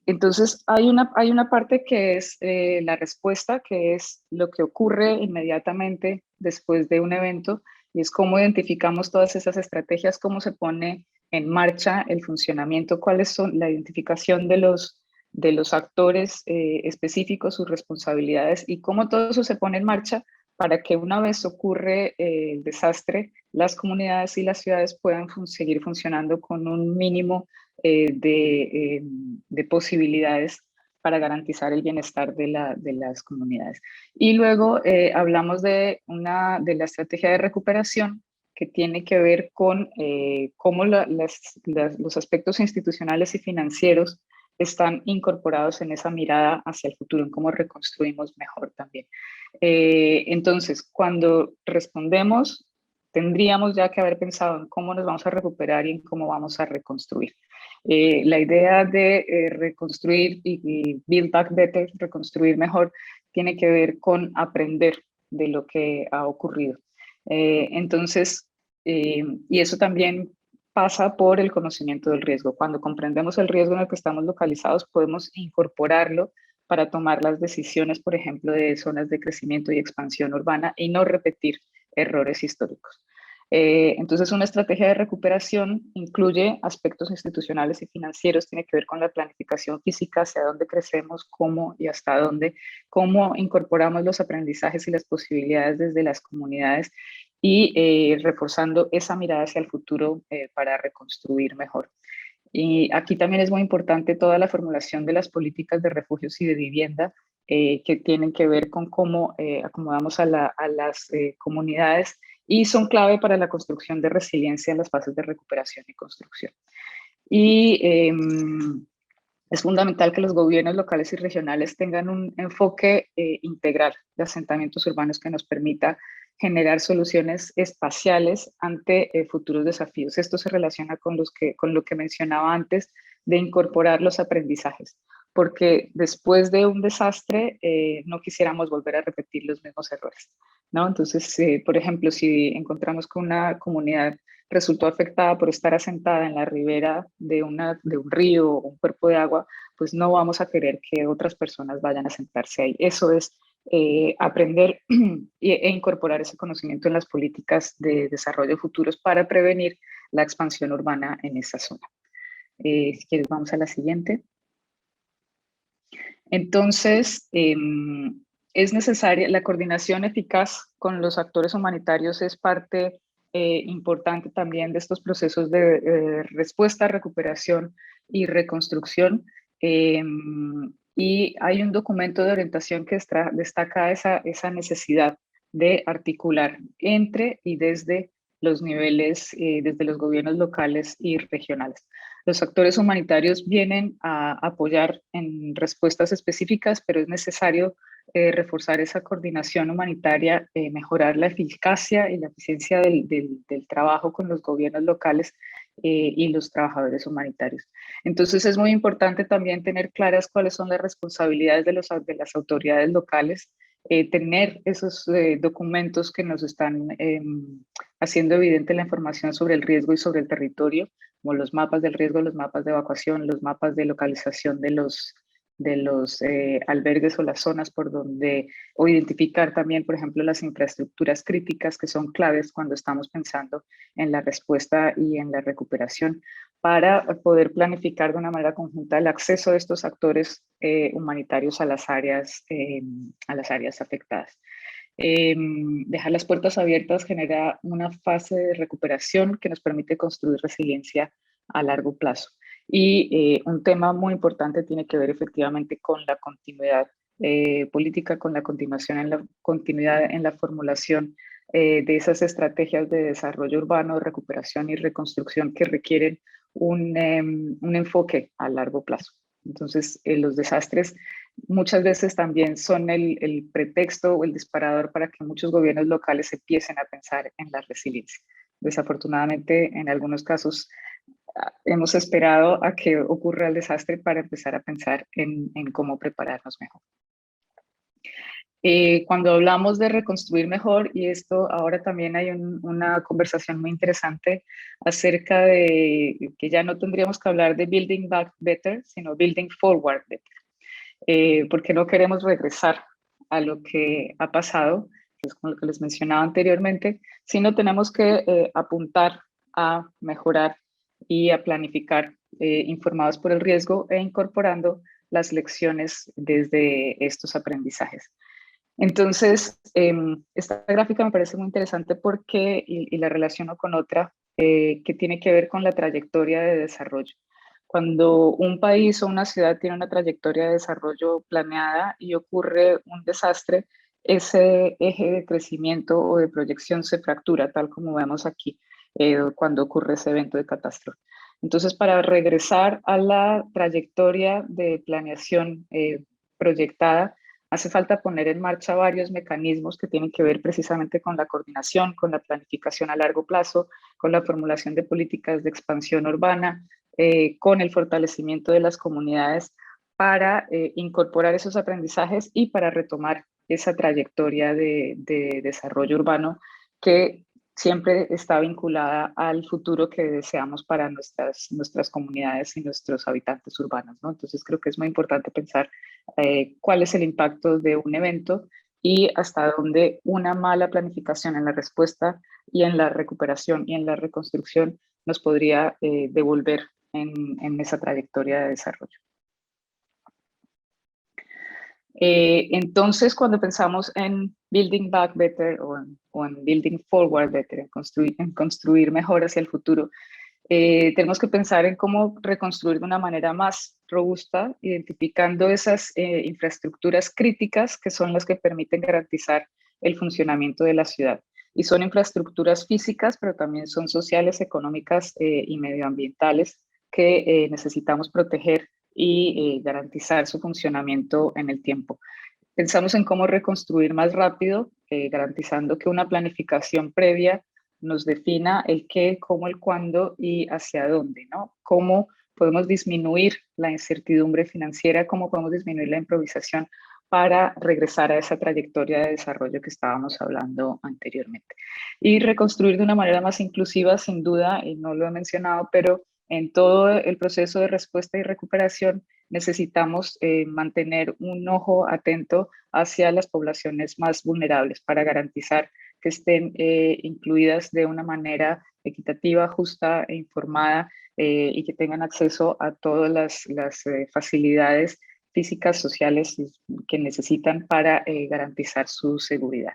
Entonces, hay una parte que es la respuesta, que es lo que ocurre inmediatamente después de un evento, y es cómo identificamos todas esas estrategias, cómo se pone en marcha el funcionamiento, cuáles son la identificación de los actores específicos, sus responsabilidades, y cómo todo eso se pone en marcha para que una vez ocurre el desastre, las comunidades y las ciudades puedan seguir funcionando con un mínimo de posibilidades para garantizar el bienestar de las comunidades. Y luego hablamos de la estrategia de recuperación, que tiene que ver con cómo los aspectos institucionales y financieros están incorporados en esa mirada hacia el futuro, en cómo reconstruimos mejor también. Entonces, cuando respondemos, tendríamos ya que haber pensado en cómo nos vamos a recuperar y en cómo vamos a reconstruir. La idea de reconstruir y Build Back Better, reconstruir mejor, tiene que ver con aprender de lo que ha ocurrido. Entonces, y eso también pasa por el conocimiento del riesgo. Cuando comprendemos el riesgo en el que estamos localizados, podemos incorporarlo para tomar las decisiones, por ejemplo, de zonas de crecimiento y expansión urbana y no repetir errores históricos. Entonces, una estrategia de recuperación incluye aspectos institucionales y financieros, tiene que ver con la planificación física, hacia dónde crecemos, cómo y hasta dónde, cómo incorporamos los aprendizajes y las posibilidades desde las comunidades y reforzando esa mirada hacia el futuro para reconstruir mejor. Y aquí también es muy importante toda la formulación de las políticas de refugios y de vivienda que tienen que ver con cómo acomodamos a las comunidades y son clave para la construcción de resiliencia en las fases de recuperación y construcción. Y es fundamental que los gobiernos locales y regionales tengan un enfoque integral de asentamientos urbanos que nos permita generar soluciones espaciales ante futuros desafíos. Esto se relaciona con lo que mencionaba antes de incorporar los aprendizajes, porque después de un desastre no quisiéramos volver a repetir los mismos errores, ¿no? Entonces, por ejemplo, si encontramos que una comunidad resultó afectada por estar asentada en la ribera de un río o un cuerpo de agua, pues no vamos a querer que otras personas vayan a sentarse ahí. Eso es aprender e incorporar ese conocimiento en las políticas de desarrollo futuros para prevenir la expansión urbana en esa zona. Si quieres, vamos a la siguiente. Entonces, es necesaria la coordinación eficaz con los actores humanitarios, es parte importante también de estos procesos de respuesta, recuperación y reconstrucción. Y hay un documento de orientación que destaca esa necesidad de articular entre y desde los niveles, desde los gobiernos locales y regionales. Los actores humanitarios vienen a apoyar en respuestas específicas, pero es necesario reforzar esa coordinación humanitaria, mejorar la eficacia y la eficiencia del trabajo con los gobiernos locales y los trabajadores humanitarios. Entonces es muy importante también tener claras cuáles son las responsabilidades de las autoridades locales, tener esos documentos que nos están haciendo evidente la información sobre el riesgo y sobre el territorio, como los mapas del riesgo, los mapas de evacuación, los mapas de localización de los albergues o las zonas por donde, o identificar también, por ejemplo, las infraestructuras críticas que son claves cuando estamos pensando en la respuesta y en la recuperación para poder planificar de una manera conjunta el acceso de estos actores humanitarios a las áreas afectadas. Dejar las puertas abiertas genera una fase de recuperación que nos permite construir resiliencia a largo plazo. Y un tema muy importante tiene que ver efectivamente con la continuidad política, con la continuidad en la formulación de esas estrategias de desarrollo urbano, recuperación y reconstrucción que requieren un enfoque a largo plazo. Entonces, los desastres muchas veces también son el pretexto o el disparador para que muchos gobiernos locales empiecen a pensar en la resiliencia. Desafortunadamente, en algunos casos, hemos esperado a que ocurra el desastre para empezar a pensar en cómo prepararnos mejor. Cuando hablamos de reconstruir mejor, y esto ahora también hay una conversación muy interesante acerca de que ya no tendríamos que hablar de building back better, sino building forward better, porque no queremos regresar a lo que ha pasado, que es con lo que les mencionaba anteriormente, sino tenemos que apuntar a mejorar y a planificar informados por el riesgo e incorporando las lecciones desde estos aprendizajes. Entonces, esta gráfica me parece muy interesante porque, y la relaciono con otra, que tiene que ver con la trayectoria de desarrollo. Cuando un país o una ciudad tiene una trayectoria de desarrollo planeada y ocurre un desastre, ese eje de crecimiento o de proyección se fractura, tal como vemos aquí, cuando ocurre ese evento de catástrofe. Entonces, para regresar a la trayectoria de planeación proyectada, hace falta poner en marcha varios mecanismos que tienen que ver precisamente con la coordinación, con la planificación a largo plazo, con la formulación de políticas de expansión urbana, con el fortalecimiento de las comunidades para incorporar esos aprendizajes y para retomar esa trayectoria de desarrollo urbano que siempre está vinculada al futuro que deseamos para nuestras comunidades y nuestros habitantes urbanos, ¿no? Entonces creo que es muy importante pensar cuál es el impacto de un evento y hasta dónde una mala planificación en la respuesta y en la recuperación y en la reconstrucción nos podría devolver en esa trayectoria de desarrollo. Entonces, cuando pensamos en building back better o en building forward better, en construir mejor hacia el futuro, tenemos que pensar en cómo reconstruir de una manera más robusta, identificando esas infraestructuras críticas que son las que permiten garantizar el funcionamiento de la ciudad. Y son infraestructuras físicas, pero también son sociales, económicas y medioambientales que necesitamos proteger y garantizar su funcionamiento en el tiempo. Pensamos en cómo reconstruir más rápido, garantizando que una planificación previa nos defina el qué, cómo, el cuándo y hacia dónde, ¿no? Cómo podemos disminuir la incertidumbre financiera, cómo podemos disminuir la improvisación para regresar a esa trayectoria de desarrollo que estábamos hablando anteriormente. Y reconstruir de una manera más inclusiva, sin duda, y no lo he mencionado, pero en todo el proceso de respuesta y recuperación necesitamos mantener un ojo atento hacia las poblaciones más vulnerables para garantizar que estén incluidas de una manera equitativa, justa e informada y que tengan acceso a todas las facilidades físicas, sociales que necesitan para garantizar su seguridad.